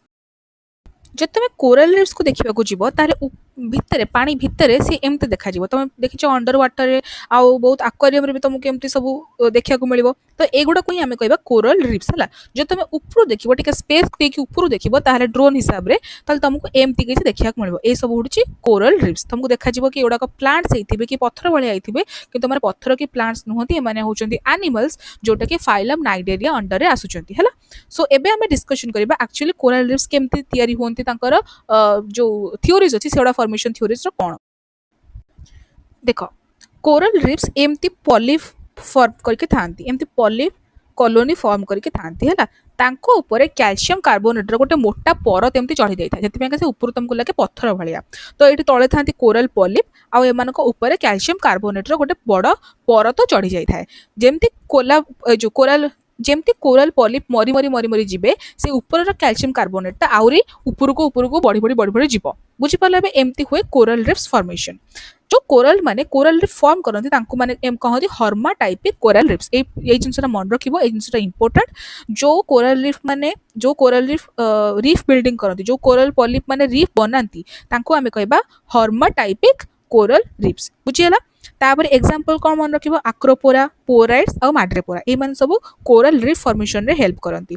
जब तुम कोरल रीफ्स को देखा जीव तार भितर पानी भितर सी एमती देखा तुम देखिच अंडर वाटर आउ बहुत आक्वारियम रे भी तुमको एमती सब देखा मिल तो एगुड़ा को ही आम कह कोरल रीफ्स है जो तुम ऊपर देख टे स्पेस देकी ऊपर देख ड्रोन हिसाब से तुमको एमती किसी देखा मिल ये सब हूँ कोरल रीफ्स तुमको देखा कि एगुड़ा प्लांट्स होते कि पत्थर भाया होते कि तुम पत्थर कि प्लांट्स नुहति एमाने होचंती एनिमल्स जोटा कि फाइलम नाइडेरिया अंडर रे आसुचंती हैला सो एबे हमें डिस्कशन करबा एक्चुअली कोरल रीफ्स केमती तयारी होंती तांकर जो थ्योरीज अछि सेडा फॉर्मेशन थ्योरीज रो कोन देखो कोरल रीफ्स एमती पॉलिप फॉर्म करके थांती एमती पॉलिप कॉलोनी फॉर्म करके थांती हैला तांको ऊपर कैल्शियम कार्बोनेट रो गोटे मोटा परत एमती चढ़ी जाइथा जति से ऊपर तुमको लगे पत्थर भलिया तो एठी तळे थांती कोरल पॉलिप आ एमान को ऊपर कैल्शियम कार्बोनेट रो गोटे बड़ परत चढ़ी जाइथा जेमती कोला जो कोरल जेमती कोरल पॉलिप मरी मरी मरी मरी जीवे से ऊपर कैल्शियम कार्बोनेट आउरी ऊपर को बढ़ी बढ़ी बढ़ी बढ़ी जीव बुझीपारे एमती हुए कोरल रीफ्स फॉर्मेशन जो कोरल माने कोरल रीफ फॉर्म करते माने कहते हर्माटाइपिक कोरल रीफ्स ये जिनसा मन रखिबो ये जिनसा इंपोर्टेंट जो कोरल रीफ माने जो कोरल रीफ रीफ बिल्डिंग करती जो कोरल पॉलिप माने रीफ बनाती तांको आमे कहबा हर्माटाइपिक कोरल रीफ्स बुझियला तापर एग्जांपल कौन मन रखिबो आक्रोपोरा पोराइड्स और माड्रेपोरा ए मान सब कोरल रीफ फॉर्मेशन रे हेल्प करती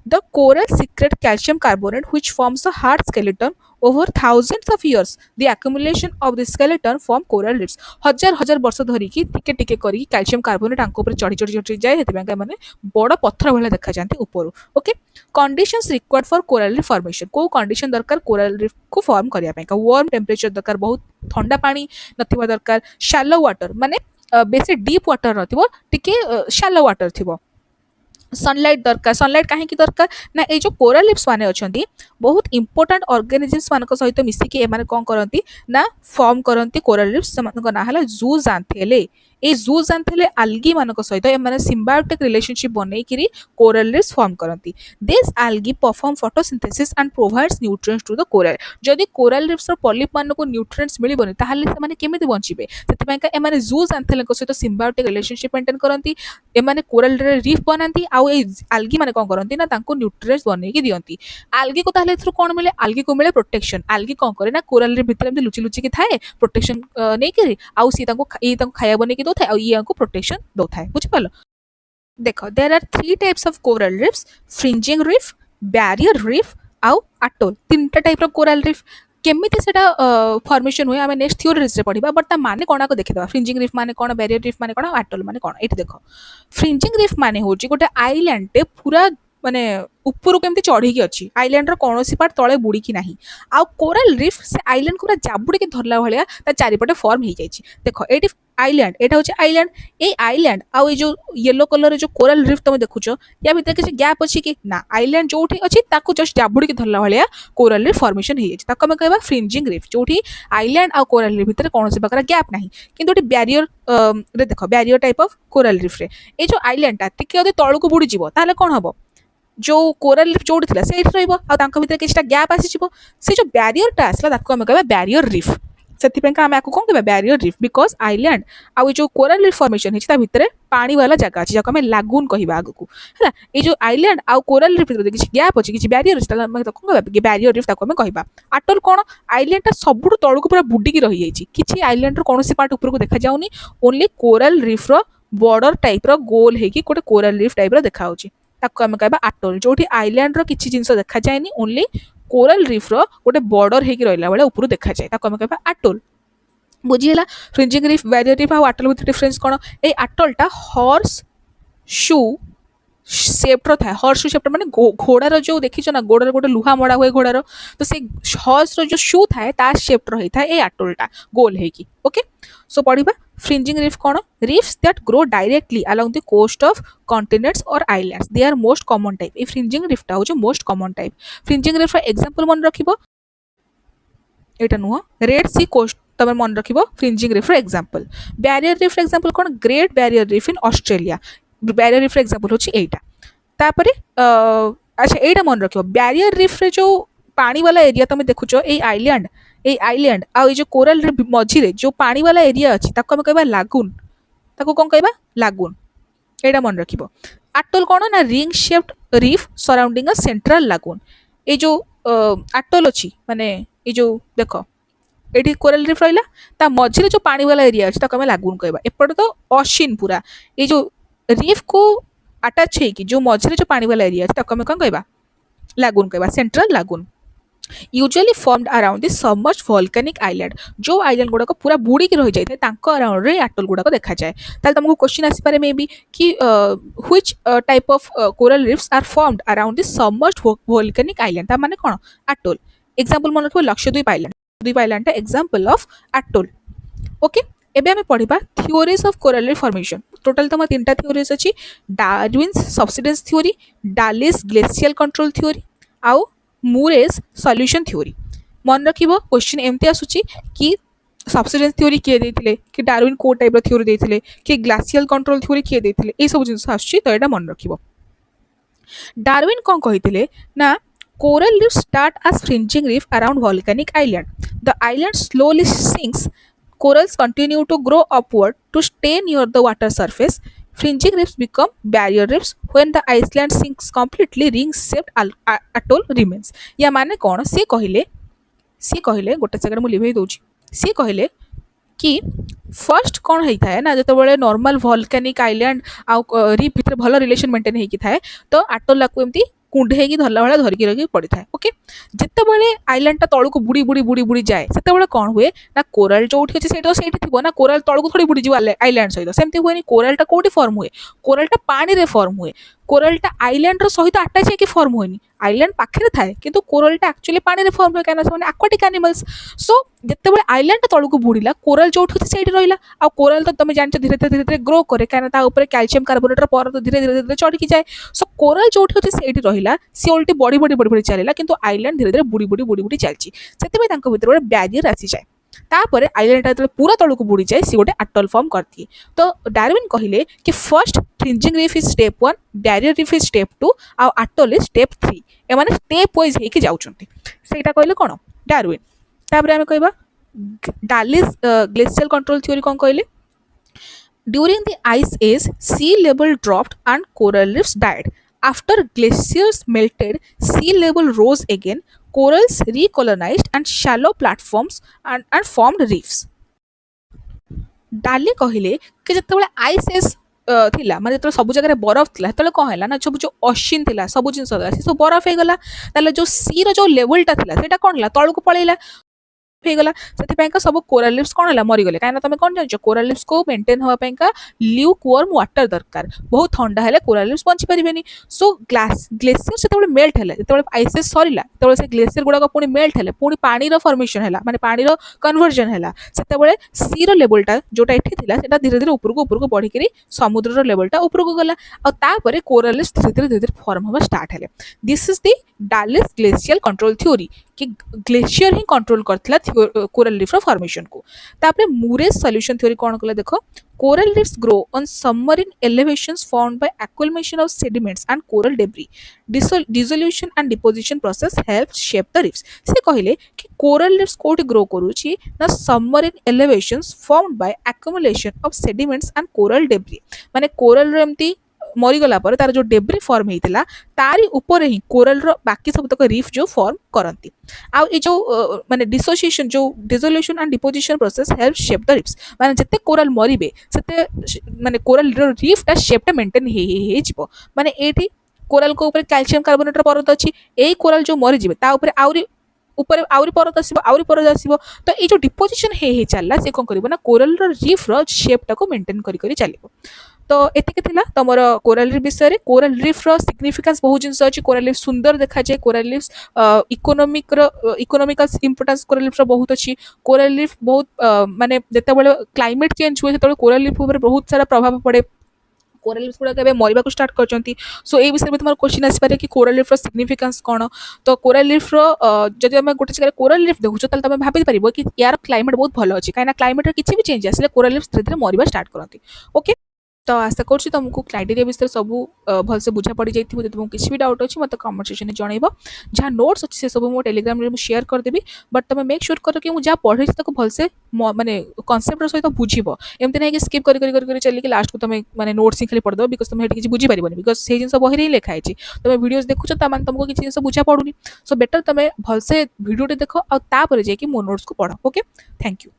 the coral secret calcium carbonate which forms a hard skeleton over thousands of years the accumulation of the skeleton form coral reefs हजार हजार वर्ष धरिकी टिके टिके करी कैल्शियम कार्बोनेट आंको ऊपर चढ़ी चढ़ी चढ़ी जाए हेतिबा के माने बड़ पत्थर भले देखा जांती ऊपर okay conditions required for coral reef formation को कंडीशन दरकार कोरल रीफ को फॉर्म करिया पे का वार्म टेंपरेचर दरकार बहुत ठंडा पानी नथिबा दरकार शैलो वाटर माने बेसी डीप वाटर नथिबो टिके शैलो वाटर थिबो सनलाइट दरकार सनलाइट कहीं दरकार ना ये जो कोरल रीफ्स माने अछंती बहुत इंपोर्टेंट ऑर्गेनिजम्स मान सहित मिसिकी एमाने कौन करती ना फॉर्म करती कोरल रीफ्स से ना है जूजांथेले ए जूजांथेले आल्गी मान सहित एमाने सिम्बायोटिक रिलेशनशिप बनै किरी कोरल रीफ्स फॉर्म करती this algae perform photosynthesis and provides nutrients to the coral जदि कोरल रीफ्स रो पॉलिप मान को न्यूट्रिएंट्स मिलिबोनी ताहाले से माने केमिति बंचिबे सेति का एमाने जूजांथेले को सहित सिम्बायोटिक रिलेशनशिप मेंटेन करती एमाने कोरल रीफ बनाती आउ ए आल्गी माने कोन करती ना तांको न्यूट्रिएंट्स बनै कि दियंती आल्गी को ताहाले थ्रू कोन मिले आल्गी को मिले प्रोटेक्शन आल्गी कोन करे ना कोरल रीफ भितर एमति लुचि लुचि कि थाए प्रोटेक्शन नै करी आउ सी तांको खाया बनै कि दो थाए और ये को प्रोटेक्शन दो थाए बुझि पालो देखो there are 3 types of coral reefs fringing reef barrier reef आउ अटोल तीनटा टाइप ऑफ कोरल रीफ केमिति सेटा फॉर्मेशन हुए आमे नेक्स्ट थ्योरीज रे पढिबा बट ता माने कोना को देखिबा फ्रिंजिंग रीफ माने कोन बैरियर रीफ माने कोन अटोल माने कोन एठी देखो फ्रिंजिंग रीफ माने होची गोटे आइलैंड टे पूरा माने ऊपर केमती चढ़ी अच्छी आइलैंड कौन पार्ट तले बुड़ी की नहीं आ कोरल रीफ से आइलैंड को पूरा जाबुड़ी के धरला भाया चारिपटे फॉर्म हो जाए देखो ये आइलैंड एटा होची आइलैंड ए आइलैंड आउ जो येलो कलर जो कोरल रीफ तुम देखुच या भीतर किसी गैप अच्छी कि ना आइलैंड जो अच्छी ताकू जस्ट जाबुड़ी के धरला भाया कोरल रीफ फॉर्मेशन हो जाए कहवा फ्रिंजिंग रीफ जो आइलैंड आ कोरल रीफ भीतर कौन प्रकार गैप ना कि बैरियर रे देखो barrier type of coral reef रे ए जो आइलैंड टा तलू को बुड़ी जीव ताले कौन हम जो कोरल रीफ जो से भितर किसी गैप आसी से जो बैरियर टा आसला ताको हम कहबा बैरियर रीफ से आम आपको कौन कह बैरियर रीफ बिकज आइलैंड आउ जो कोराल रीफ फॉर्मेशन है भितर पानी वाला जगह अच्छी जहाँ लाग कह आगू है ये जो आइलैंड आउ कोराल रीफ भितर किसी गैप अच्छी किसी बैरियर अच्छी कौन कह बैरियर रीफ ताको कह आटल कौन आइलैंड सब तौक पूरा बुडिकी रही है किसी आइलैंड कौन पार्ट उपरको देखा जाऊनी only coral reef border type रो गोल होगी गोटे कोराल रीफ टाइप देखा ताको आम कह आटल जो आइलैंड किसी जिन देखा जाए ओनली कोराल रीफ रो गोटे बॉर्डर होगी रहा बेले ऊपर देखा जाए ताको आम कह आटल बुझीगला फ्रिंजिंग रीफ बैरियर रीफ और आटल भितर डिफरेंस कौन ये आटलटा हॉर्स शू सेप्टर था हॉर्स शू सेप्टर माने घोड़ार जो देखी ना गोड़ार गोटे लुहा मड़ा हुए घोड़ार तो से हॉर्स जो शू थाए ता शेप्टर होता है ये आटलटा गोल होगी ओके सो पढ़ा फ्रिंजिंग रीफ कौन reefs that grow directly along the coast of continents और islands they are most common type ये फ्रिंजिंग रीफटा हो most common type fringing reef example मन रखिबो एटा नुह रेड सी कोस्ट तुम मन रख fringing reef example barrier reef example कौन Great Barrier Reef in Australia barrier reef example होची एटा तापरे अच्छा एटा मन रखियो बैरियर रीफ रे जो पानी वाला एरिया तुम देखुचो ए आइलैंड आ जो कोरल रीफ मझी रे जो पानी वाला एरिया अच्छी ताको हम कहबा लागून ताको कौन कहबा लागून एटा मन रखिबो आटल कौन ना ring shaped reef surrounding a central लागून ए जो आटल अच्छी माने ये जो देख ये कोरल रीफ रहा ता मझे जो पानी वाला एरिया अच्छे ताको लागून कहबा एपटे तो अशीन पूरा ये जो रीफ को अटैच है कि जो मझे जो पानी वाला एरिया अच्छे ताको कौन कहबा लागून कहबा सेंट्रल लागून usually formed around the submerged volcanic island जो आइलैंड गुड़ाक पूरा बुड़ी रही जाए अराउंड रे आटल गुड़ाक देखा जाए ताल तुमको क्वेश्चन आसीपारे मे बी कि which type of coral reefs are formed around the submerged volcanic island ता माने कौन आटल एग्जांपल मन रखो Lakshadweep island example of atoll okay एबे हमें पढ़िबा theories of coral reef formation total तम तीनटा थ्योरीज अछि Darwin's subsidence theory Daly's glacial control theory आउ मूरेज सॉल्यूशन थ्योरी मन रखिबो क्वेश्चन एमती आसुची कि सब्सिडेंस थ्योरी किए देथिले कि डार्विन को टाइप रो थ्योरी देथिले कि ग्लेशियल कंट्रोल थ्योरी किए देथिले ए सब जिंस आसुची तो एटा मन रखिबो डार्विन कोन कहिथिले ना coral reefs start as fringing reef around volcanic island. The island slowly sinks. Corals continue to grow upward to stay near the water surface. Fringing reefs become barrier reefs when the island sinks completely. Ring-shaped atoll remains. या माने कौन सी कहले गोटे second मु लिभेई दोची सी कहले कि first कौन होता है ना जो नॉर्मल वोल्केनिक आइलैंड आ रीफ भितर भल रिलेशन मेंटेन होती थाए तो आटोला को एमती कुंडे धरला भाया धरिकी रखी पड़ी था ओके जिते आइलैंड तौक बुड़ी बुड़ी बुड़ी बुड़ी जाए से कौन हुए ना कोराल जो अच्छे से ना कोराल तौक थोड़ी बुड़ी जाए आइलैंड सहित सेमती हुए कोरालटा कौटी फर्म हुए कोरालटा पानी रे फर्म हुए कोरालटा आइलैंड सहित आटाच होकर फर्म हुए आइलैंड पाखे थाए किंतु कोरालटा एक्चुअली पानी रे फर्म हुए कहीं आक्वाटिक एनिमल्स सो जिते आइलैंड तौक बुड़ीला कोराल जो अच्छे रहा आ कोराल तो तुम जान धीरे धीरे धीरे ग्रो करे कहीं कैल्शियम कार्बोनेट परत धीरे धीरे धीरे चढ़ी जाए सो कोराल जो अच्छे रहा सी उल्टी बड़ी बड़ी बड़ी बड़ी चलला किंतु आइलैंड धीरे धीरे बुड़ी बुड़ी बुड़ी बुड़ी चलती से भर गोटे बैरियर आसी जाए तापर आइलैंड जो पूरा तौक बुड़ी जाए सी गोटे आटल फॉर्म करती तो डार्विन कहले कि first fringing reef is step 1 barrier reef is step 2 आ आटल इज स्टेप 3 एमाने स्टेप वाइज हेकि जाउछंती सेटा कहले कोन डार्विन तापर हम कहबा डालिस ग्लेशियल कंट्रोल थ्योरी कोन कहले during the ice age sea level dropped and coral reefs died after glaciers melted sea level rose again corals recolonized and shallow platforms and formed reefs डाली कहले कि जिते ice as थिला माने जो सब जगह बरफ थिला तले कौन है ना सब जो अशीन थिला सब जिन सब बरफ हो गला ताले जो सी रो जो लेवलटा थिला सेटा कोन ला तळको पळेला होगला से सब कोरल रीफ्स कौन है मरीगले कहीं तुम कौन जान कोरल रीफ्स को मेंटेन होगापी ल्यूक वार्म वाटर दरकार बहुत ठंडा है कोरल रीफ्स बंची पारे सो ग्लेशियर से मेल्ट है जो आइसेस सरला से ग्लेशियर गुड़ाक पुणी मेल्ट है पुणी पानी फॉर्मेशन है माने पानी कन्वर्जन है से सी रो लेवलटा जोटा ये धीरे धीरे उपरको बढ़ी समुद्र लेवलटा उपरको गला आपर कोरल रीफ्स धीरे धीरे फॉर्म होगा स्टार्ट है this is the Dallas glacial control theory कि ग्लेशियर ही कंट्रोल करथिला कोरल रीफ रो फॉर्मेशन को। तापरे मुरेस सॉल्यूशन थ्योरी कोन कला देखो, coral reefs grow on submarine elevations formed by accumulation of sediments and coral debris. Dissolution and deposition process helps shape the reefs. से कहले कि coral reefs कोठी grow करूची ना submarine elevations formed by accumulation of sediments and coral debris. माने coral रो एमती मरीगला पर तार जो डेब्री फॉर्म होता तारी ऊपर ही कोरल रो बाकी सब तक रीफ जो फॉर्म करती आ जो माने डिसोसिएशन जो dissolution and deposition process help shape the reefs माने जते कोरल मरिबे सेते माने कोरल रीफ ता शेप मेंटेन हे जिवो माने एठी कोरल को ऊपर कैल्शियम कार्बोनेट रो परत अछि एई कोरल जो मरि जिवे ता ऊपर आउरी ऊपर आउरी परत आसीबो आउरी परत आसीबो तो ए जो डिपोजिशन हे चलला से कोन करबो ना कोरल रो रीफ रो शेप टा को मेंटेन करी करी चलिबो। तो एतिके थिला तमर कोरल रीफ विषय रे। कोरल रीफ रो सिग्निफिकेंस बहुत जिंस अछि। कोरल रीफ सुंदर देखा जाय। Coral reef economical importance coral reef रो बहुत अछि। कोरल रीफ बहुत माने जते बेले क्लाइमेट चेंज हुए तते कोरल रीफ ऊपर बहुत सारा प्रभाव पड़े। कोरल रीफ गुड़ा केबे मरिबा को स्टार्ट करचंती। सो ए विषय में तुम्हारा क्वेश्चन आसी पारे कि कोरल रीफ रो सिग्निफिकेंस कोन। तो कोरल रीफ रो जदि हम गोटे जगह कोरल रीफ देखुछ ताल तमे भाबि परिबो कि यार क्लाइमेट बहुत भलो अछि काइना क्लाइमेट रे किछि भी चेंज आसिले कोरल रीफ धीरे धीरे मरिबा स्टार्ट करंती। ओके, तो आशा करुँच तुमको क्राइटेरिया विषय सब भलसे बुझा पड़ जाइए। जब तुमको किसी भी डाउट अच्छी मतलब कमेंट सेक्शन में जनइब। जहाँ नोट्स अच्छे से सब मुझे टेलीग्राम में शेयर करदेवी। बट तुम मेक श्योर कर कि मुझे पढ़े भलसे माने कनसेप्ट सहित बुझब। एमती ना कि स्किप कर चलिए लास्ट को तुम माने नोट्स ही खाली पढ़द बिकज तुम किसी बुझीपार बिकज से जिन बही ही लिखाई तुम वीडियोस देखुच तुमको किसी जिन बुझा पड़ूनी। सो बेटर तुम भलसे वीडियो देख और जाकि मो नोट्स को पढ़। Okay, thank you.